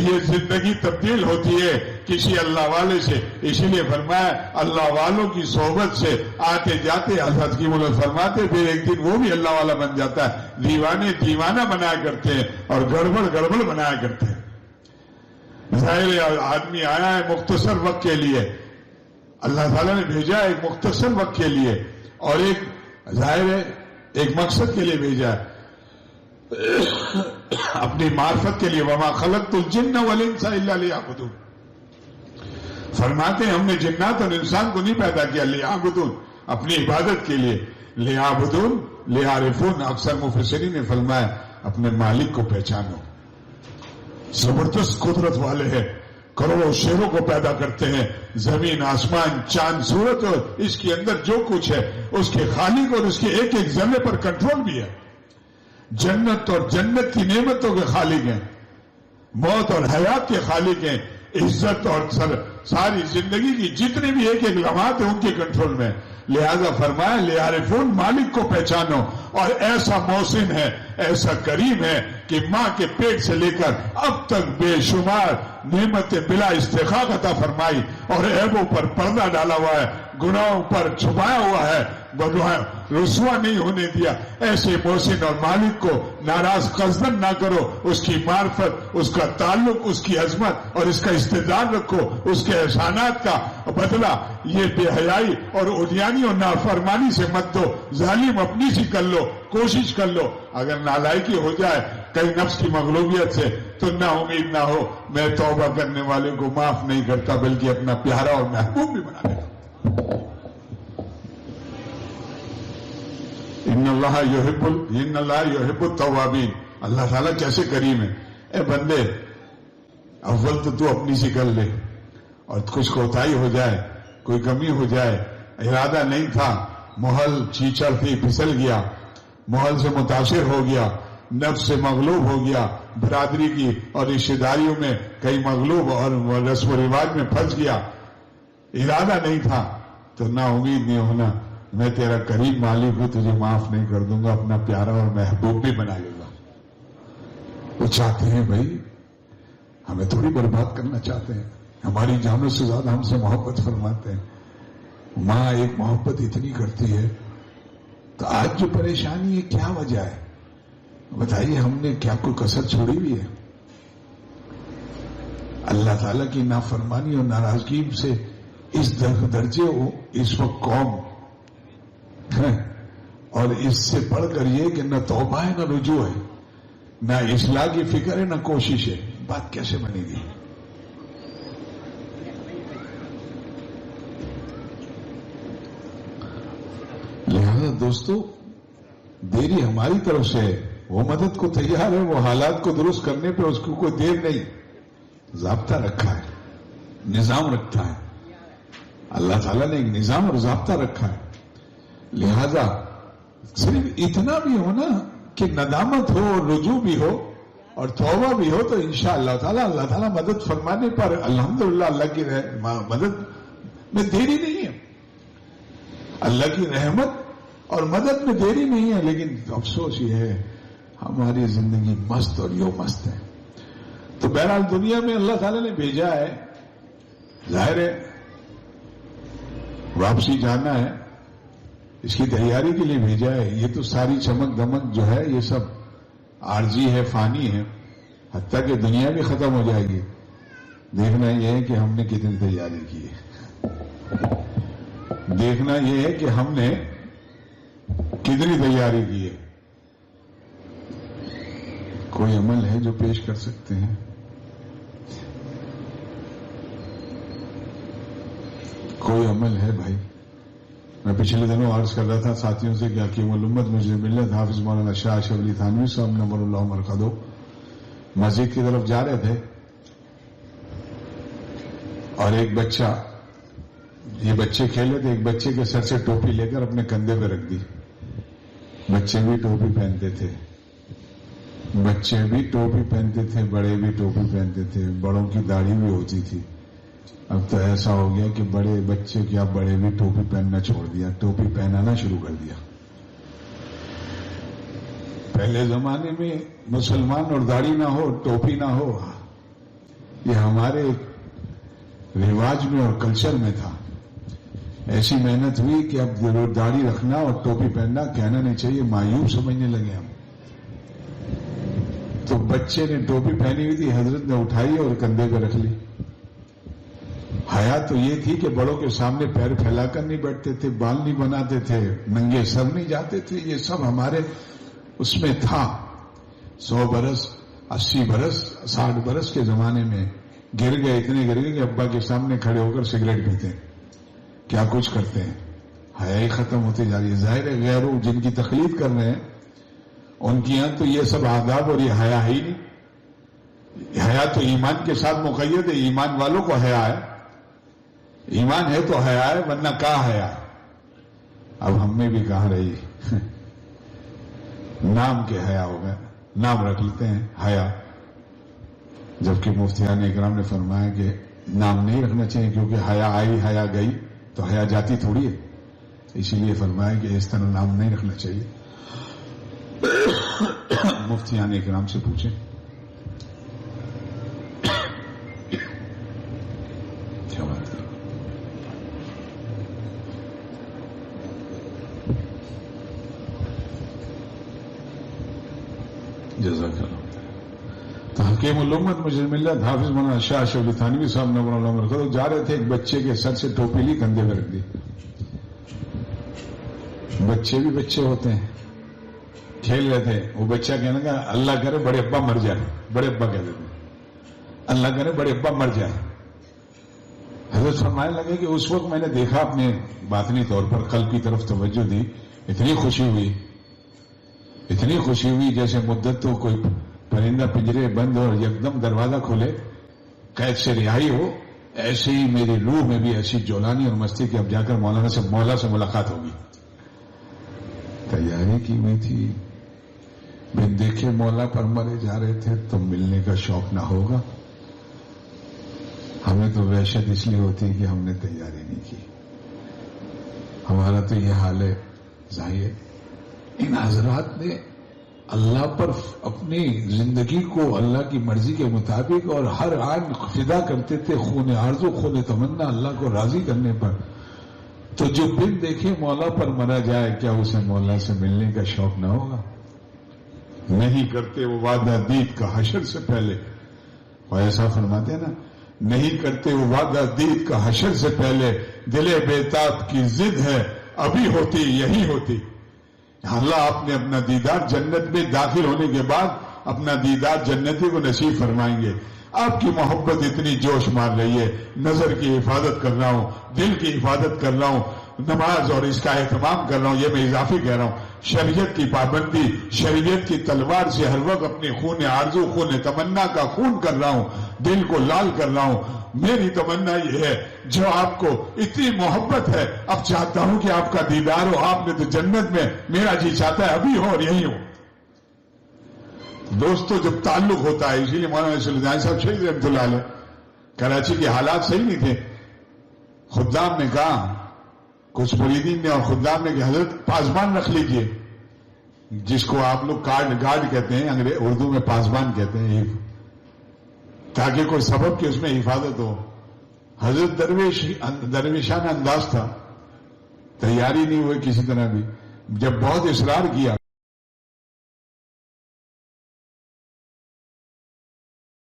یہ زندگی تبدیل ہوتی ہے کسی اللہ والے سے. اسی لیے فرمایا اللہ والوں کی صحبت سے آتے جاتے حضرت کی ملت فرماتے پھر ایک دن وہ بھی اللہ والا بن جاتا ہے. دیوانے دیوانہ بنایا کرتے ہیں اور گڑبڑ گڑبڑ بنایا کرتے ہیں. ظاہر آدمی آیا ہے مختصر وقت کے لیے, اللہ تعالیٰ نے بھیجا ہے ایک مختصر وقت کے لیے اور ایک ظاہر ہے ایک مقصد کے لیے بھیجا ہے, اپنی معرفت کے لیے. وما خلقت الجن والانس الا لیعبدون. فرماتے ہیں ہم نے جنات اور انسان کو نہیں پیدا کیا لیعبدون, اپنی عبادت کے لیے. لیعبدون لیعرفون, اکثر مفسرین نے فرمایا اپنے مالک کو پہچانو. زبردست قدرت والے ہیں, کروڑوں شیروں کو پیدا کرتے ہیں, زمین آسمان چاند سورج اور اس کے اندر جو کچھ ہے اس کے خالق اور اس کے ایک ایک ذرے پر کنٹرول بھی ہے. جنت اور جنت کی نعمتوں کے خالق ہیں, موت اور حیات کے خالق ہیں, عزت اور ساری زندگی کی جتنے بھی ایک ایک لمحات ہیں ان کے کنٹرول میں. لہذا فرمایا لیعرفون, مالک کو پہچانو. اور ایسا محسن ہے, ایسا کریم ہے کہ ماں کے پیٹ سے لے کر اب تک بے شمار نعمتیں بلا استحقاق عطا فرمائی اور عیبوں پر پردہ ڈالا ہوا ہے, گناہوں پر چھپایا ہوا ہے, رسوا نہیں ہونے دیا. ایسے محسن اور مالک کو ناراض قصدن نہ کرو, اس کی معرفت, اس کا تعلق, اس کی عظمت اور اس کا استعداد رکھو, اس کے احسانات کا بدلہ یہ بے حیائی اور عریانی اور نافرمانی سے مت دو. ظالم اپنی سی کر لو, کوشش کر لو. اگر نالائکی ہو جائے کئی نفس کی مغلوبیت سے تو نہ امید نہ ہو, میں توبہ کرنے والے کو معاف نہیں کرتا بلکہ اپنا پیارا اور محبوب بھی بنا دیتا. ان اللہ یحب التوابین. اللہ تعالیٰ کیسے کریم ہے. اے بندے اول تو اپنی سی کر لے, اور کچھ کوتاہی ہو جائے, کوئی کمی ہو جائے, ارادہ نہیں تھا, محل چیچڑ تھی پھسل گیا, محل سے متاثر ہو گیا, نفس سے مغلوب ہو گیا, برادری کی اور رشتہ داریوں میں کئی مغلوب اور رسم و رواج میں پھنس گیا, ارادہ نہیں تھا, تو نا امید نہیں ہونا. میں تیرا قریب مالک ہوں, تجھے معاف نہیں کر دوں گا, اپنا پیارا اور محبوب بھی بنا لوں گا. وہ چاہتے ہیں بھائی, ہمیں تھوڑی برباد کرنا چاہتے ہیں, ہماری جانوں سے زیادہ ہم سے محبت فرماتے ہیں. ماں ایک محبت اتنی کرتی ہے, تو آج جو پریشانی ہے کیا وجہ ہے بتائیے؟ ہم نے کیا کوئی کسر چھوڑی ہوئی ہے؟ اللہ تعالیٰ کی نافرمانی اور ناراضگی سے اس درجے ہو اس وقت قوم ہے, اور اس سے بڑھ کر یہ کہ نہ توبہ ہے, نہ رجوع ہے, نہ اصلاح کی فکر ہے, نہ کوشش ہے. بات کیسے بنے گی؟ لہذا دوستو, دیری ہماری طرف سے ہے, وہ مدد کو تیار ہے, وہ حالات کو درست کرنے پہ اس کو کوئی دیر نہیں. ضابطہ رکھا ہے, نظام رکھا ہے, اللہ تعالیٰ نے ایک نظام اور ضابطہ رکھا ہے. لہذا صرف اتنا بھی ہو نا کہ ندامت ہو, رجوع بھی ہو اور توبہ بھی ہو, تو انشاءاللہ تعالیٰ اللہ تعالیٰ مدد فرمانے پر الحمدللہ اللہ کی مدد میں دیری نہیں ہے, اللہ کی رحمت اور مدد میں دیری نہیں ہے. لیکن افسوس یہ ہے ہماری زندگی مست اور یوں مست ہے. تو بہرحال دنیا میں اللہ تعالیٰ نے بھیجا ہے, ظاہر ہے واپسی جانا ہے, اس کی تیاری کے لیے بھیجا ہے. یہ تو ساری چمک دمک جو ہے یہ سب عارضی ہے, فانی ہے, حتیٰ کہ دنیا بھی ختم ہو جائے گی. دیکھنا یہ ہے کہ ہم نے کتنی تیاری کی ہے, دیکھنا یہ ہے کہ ہم نے کتنی تیاری کی ہے. کوئی عمل ہے جو پیش کر سکتے ہیں؟ کوئی عمل ہے بھائی؟ میں پچھلے دنوں عرض کر رہا تھا ساتھیوں سے کہ حکیم الامت مجھے ملت حافظ مولانا شاہ اشرف علی تھانوی صاحب نور اللہ مرقدہ مسجد کی طرف جا رہے تھے, اور ایک بچہ, یہ بچے کھیلے تھے, ایک بچے کے سر سے ٹوپی لے کر اپنے کندھے پہ رکھ دی. بچے بھی ٹوپی پہنتے تھے, بچے بھی ٹوپی پہنتے تھے, بڑے بھی ٹوپی پہنتے تھے, بڑوں کی داڑھی بھی ہوتی تھی. اب تو ایسا ہو گیا کہ بڑے بچے کیا بڑے بھی ٹوپی پہننا چھوڑ دیا, ٹوپی پہنانا شروع کر دیا. پہلے زمانے میں مسلمان اور داڑھی نہ ہو, ٹوپی نہ ہو, یہ ہمارے رواج میں اور کلچر میں تھا. ایسی محنت ہوئی کہ اب داڑھی رکھنا اور ٹوپی پہننا کہنا نہیں چاہیے، مایوب سمجھنے لگے ہم. تو بچے نے ٹوپی پہنی ہوئی تھی، حضرت نے اٹھائی اور کندھے پہ رکھ لی. حیا تو یہ تھی کہ بڑوں کے سامنے پیر پھیلا کر نہیں بیٹھتے تھے، بال نہیں بناتے تھے، ننگے سر نہیں جاتے تھے. یہ سب ہمارے اس میں تھا. 100 برس 80 برس 60 برس کے زمانے میں گر گئے، اتنے گر گئے کہ ابا کے سامنے کھڑے ہو کر سگریٹ پیتے ہیں، کیا کچھ کرتے ہیں. حیا ہی ختم ہوتی جا رہی ہے. ظاہر ہے غیروں جن کی تقلید کر رہے ہیں ان کی یہاں تو یہ سب آداب اور یہ حیا ہی نہیں. حیا تو ایمان کے ساتھ مقید ہے. ایمان والوں کو حیا ہے، ایمان ہے تو حیا ہے، ورنہ کہاں حیا. اب ہم میں بھی کہاں رہی نام کے حیا ہو گئے، نام رکھ لیتے ہیں حیا، جبکہ مفتیان اکرام نے فرمایا کہ نام نہیں رکھنا چاہیے، کیونکہ حیا آئی حیا گئی تو حیا جاتی تھوڑی ہے. اسی لیے فرمایا کہ اس طرح نام نہیں رکھنا چاہیے. مفتیان اکرام سے پوچھیں. کیا بات ہے؟ جزاک اللہ. تو حکیم الامت مجھے ملت حافظ مولانا شاہ اشرف علی تھانوی صاحب نے مولانا جا رہے تھے، ایک بچے کے سر سے ٹوپی لی، کندھے پہ رکھ دی. بچے بھی بچے ہوتے ہیں، کھیل رہے تھے. وہ بچہ کہنے لگا اللہ کرے بڑے ابا مر جائے. بڑے ابا کہتے تھے اللہ کرے بڑے ابا مر جائے. حضرت فرمانے لگے کہ اس وقت میں نے دیکھا، اپنے باطنی طور پر قلب کی طرف توجہ دی، اتنی خوشی ہوئی جیسے مدت تو کوئی پرندہ پنجرے بند اور یکدم دروازہ کھولے، قید سے رہائی ہو. ایسے ہی میری روح میں بھی ایسی جولانی اور مستی کہ اب جا کر مولا سے ملاقات ہوگی. تیاری کی ہوئی تھی، بن دیکھے مولا پر مرے جا رہے تھے تو ملنے کا شوق نہ ہوگا. ہمیں تو وحشت اس لیے ہوتی کہ ہم نے تیاری نہیں کی. ہمارا تو یہ حال ہے. ظاہر ان حضرات نے اللہ پر اپنی زندگی کو اللہ کی مرضی کے مطابق اور ہر آن فدا کرتے تھے، خون آرزو خون تمنا اللہ کو راضی کرنے پر. تو جو بن دیکھے مولا پر مرا جائے، کیا اسے مولا سے ملنے کا شوق نہ ہوگا؟ نہیں کرتے وہ وعدہ دید کا حشر سے پہلے. اور ایسا فرماتے ہیں نا، نہیں کرتے وہ وعدہ دید کا حشر سے پہلے، دل بیتاب کی ضد ہے ابھی ہوتی یہی ہوتی. اللہ آپ نے اپنا دیدار جنت میں داخل ہونے کے بعد اپنا دیدار جنتی کو نصیب فرمائیں گے. آپ کی محبت اتنی جوش مار رہی ہے، نظر کی حفاظت کر رہا ہوں، دل کی حفاظت کر رہا ہوں، نماز اور اس کا اہتمام کر رہا ہوں. یہ میں اضافی کہہ رہا ہوں. شریعت کی پابندی، شریعت کی تلوار سے ہر وقت اپنے خون آرزو خون تمنا کا خون کر رہا ہوں، دل کو لال کر رہا ہوں. میری تمنا یہ ہے، جو آپ کو اتنی محبت ہے، اب چاہتا ہوں کہ آپ کا دیدار ہو. آپ نے تو جنت میں، میرا جی چاہتا ہے ابھی ہو اور یہی ہو. دوستو جب تعلق ہوتا ہے، اسی لیے مولانا سلطان صاحب شہید رحمۃ اللہ علیہ، کراچی کے حالات صحیح نہیں تھے. خدام نے کہا، کچھ مریدین نے اور خدام نے کہ حضرت پاسبان رکھ لیجئے، جس کو آپ لوگ گارڈ کہتے ہیں، انگریزی اردو میں پاسبان کہتے ہیں، تاکہ کوئی سبب کہ اس میں حفاظت ہو. حضرت درویشانہ انداز تھا، تیاری نہیں ہوئی کسی طرح بھی. جب بہت اصرار کیا